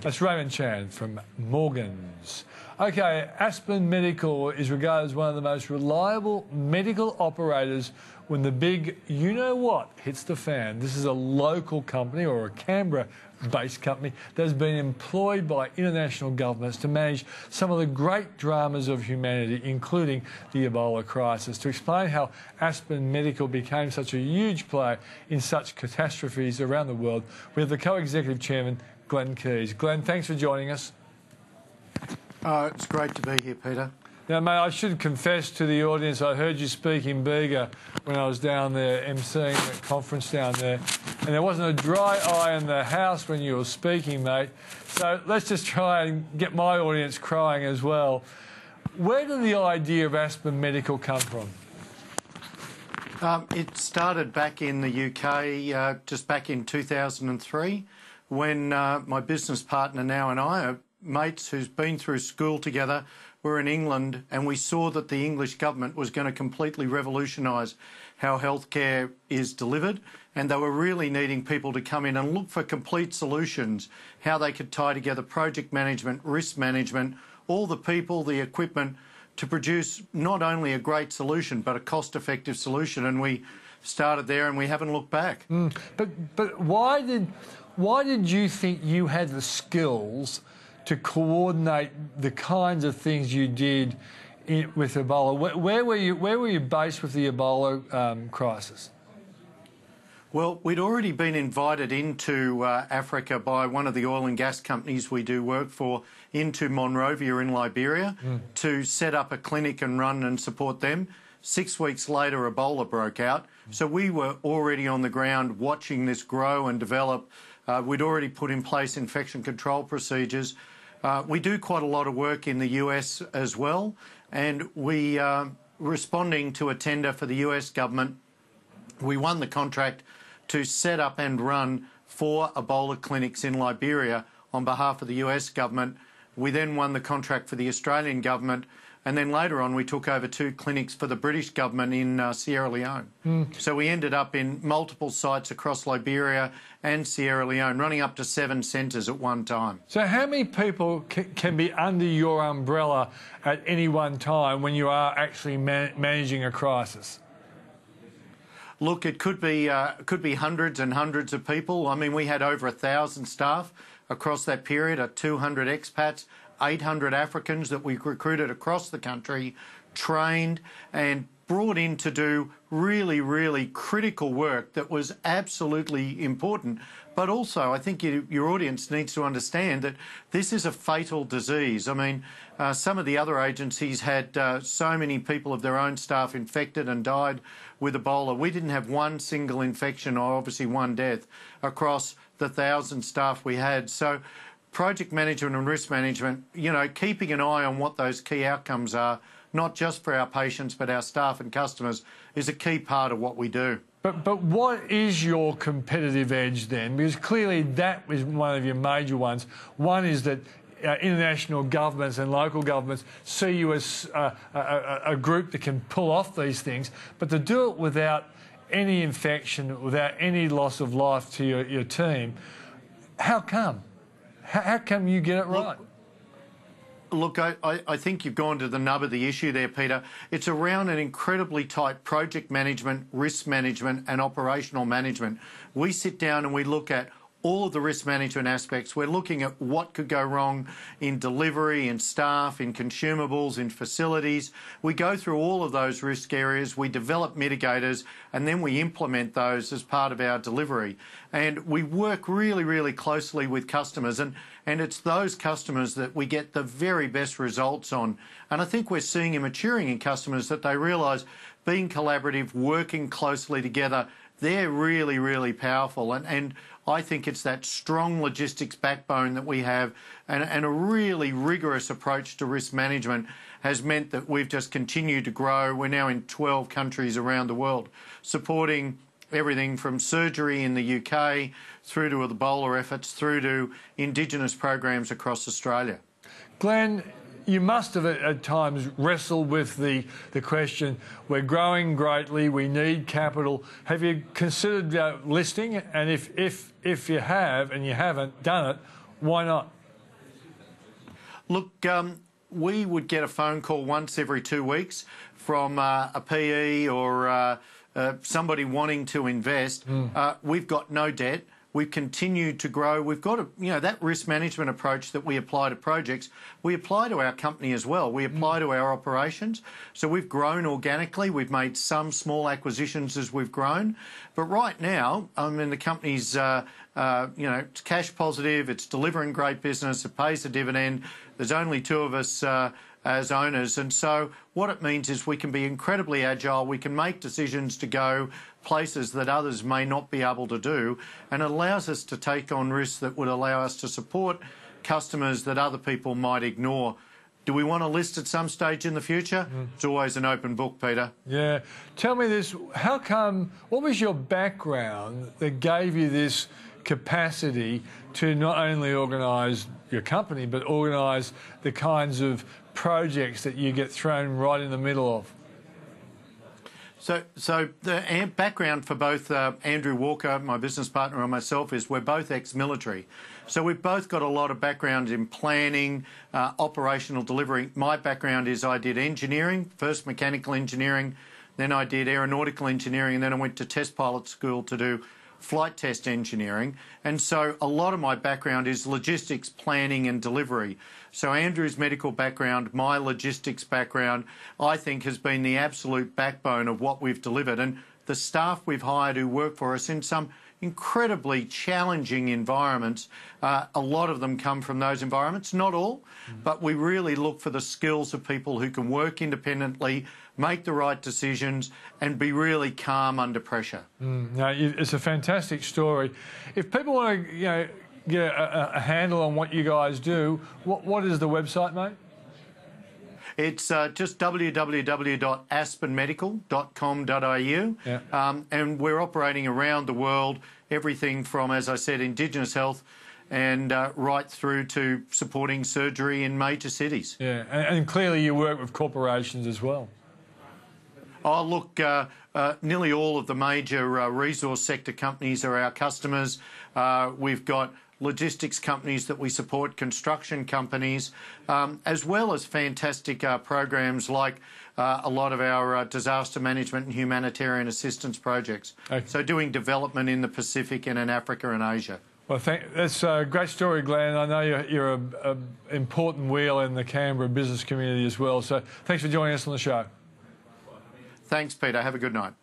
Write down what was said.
That's Raymond Chan from Morgans. Okay, Aspen Medical is regarded as one of the most reliable medical operators when the big you-know-what hits the fan. This is a local company, or a Canberra-based company, that has been employed by international governments to manage some of the great dramas of humanity, including the Ebola crisis. To explain how Aspen Medical became such a huge player in such catastrophes around the world, we have the co-executive chairman, Glenn Keys. Glenn, thanks for joining us. It's great to be here, Peter. Now, mate, I should confess to the audience, I heard you speak in Bega when I was down there emceeing a conference down there, and there wasn't a dry eye in the house when you were speaking, mate. So let's just try and get my audience crying as well. Where did the idea of Aspen Medical come from? It started back in the UK, just back in 2003, when my business partner now and I are mates who's been through school together. We're in England, and we saw that the English government was going to completely revolutionise how healthcare is delivered, and they were really needing people to come in and look for complete solutions, how they could tie together project management, risk management, all the people, the equipment, to produce not only a great solution but a cost-effective solution. And we started there, and we haven't looked back. But why did you think you had the skills to coordinate the kinds of things you did with Ebola? Where were you based with the Ebola crisis? Well, we'd already been invited into Africa by one of the oil and gas companies we do work for, into Monrovia in Liberia, to set up a clinic and run and support them. 6 weeks later, Ebola broke out. So we were already on the ground watching this grow and develop. We'd already put in place infection control procedures. We do quite a lot of work in the US as well, and we responding to a tender for the US government. We won the contract to set up and run 4 Ebola clinics in Liberia on behalf of the US government. We then won the contract for the Australian government, and then later on we took over 2 clinics for the British government in Sierra Leone. So we ended up in multiple sites across Liberia and Sierra Leone, running up to 7 centres at one time. So how many people can be under your umbrella at any one time when you are actually managing a crisis? Look, it could be hundreds and hundreds of people. I mean, we had over 1,000 staff across that period, 200 expats, 800 Africans that we recruited across the country, trained and brought in to do really, really critical work that was absolutely important. But also, I think your audience needs to understand that this is a fatal disease. I mean, some of the other agencies had so many people of their own staff infected and died with Ebola. We didn't have one single infection, or obviously one death, across the 1,000 staff we had. So project management and risk management, you know, keeping an eye on what those key outcomes are, not just for our patients but our staff and customers, is a key part of what we do. But what is your competitive edge then? Because clearly that is one of your major ones. One is that international governments and local governments see you as a group that can pull off these things, but to do it without any infection, without any loss of life to your team, how come? How come you get it right? Look, I think you've gone to the nub of the issue there, Peter. It's around an incredibly tight project management, risk management and operational management. We sit down and we look at all of the risk management aspects. We're looking at what could go wrong in delivery, in staff, in consumables, in facilities. We go through all of those risk areas, we develop mitigators, and then we implement those as part of our delivery. And we work really, really closely with customers, and it's those customers that we get the very best results on. And I think we're seeing a maturing in customers that they realise being collaborative, working closely together, they're really, really powerful. And I think it's that strong logistics backbone that we have, and a really rigorous approach to risk management has meant that we've just continued to grow. We're now in 12 countries around the world, supporting everything from surgery in the UK through to Ebola efforts, through to Indigenous programs across Australia. Glenn, you must have at times wrestled with the question, we're growing greatly, we need capital. Have you considered listing? And if you have and you haven't done it, why not? Look, we would get a phone call once every 2 weeks from a PE or somebody wanting to invest. We've got no debt. We've continued to grow. We've got that risk management approach that we apply to projects, we apply to our company as well. We apply to our operations. So we've grown organically. We've made some small acquisitions as we've grown. But right now, I mean, the company's, it's cash positive. It's delivering great business. It pays a dividend. There's only 2 of us as owners. And so what it means is we can be incredibly agile. We can make decisions to go places that others may not be able to do, and it allows us to take on risks that would allow us to support customers that other people might ignore. Do we want to list at some stage in the future? It's always an open book, Peter. Yeah. Tell me this, what was your background that gave you this capacity to not only organise your company, but organise the kinds of projects that you get thrown right in the middle of? So the background for both Andrew Walker, my business partner, and myself is we're both ex-military. So we've both got a lot of background in planning, operational delivery. My background is I did engineering, first mechanical engineering, then I did aeronautical engineering, and then I went to test pilot school to do flight test engineering. And so a lot of my background is logistics, planning and delivery. So Andrew's medical background, my logistics background, I think has been the absolute backbone of what we've delivered. And the staff we've hired who work for us in some incredibly challenging environments, a lot of them come from those environments, not all, but we really look for the skills of people who can work independently, make the right decisions and be really calm under pressure. No, it's a fantastic story. If people want to get a handle on what you guys do, what is the website, mate? It's just www.aspenmedical.com.au. Yeah. And we're operating around the world, everything from, as I said, Indigenous health and right through to supporting surgery in major cities. Yeah, and clearly you work with corporations as well. Oh, look, nearly all of the major resource sector companies are our customers. We've got logistics companies that we support, construction companies, as well as fantastic programs like a lot of our disaster management and humanitarian assistance projects. Okay. So doing development in the Pacific and in Africa and Asia. Well, that's a great story, Glenn. I know you're an important wheel in the Canberra business community as well. So thanks for joining us on the show. Thanks, Peter. Have a good night.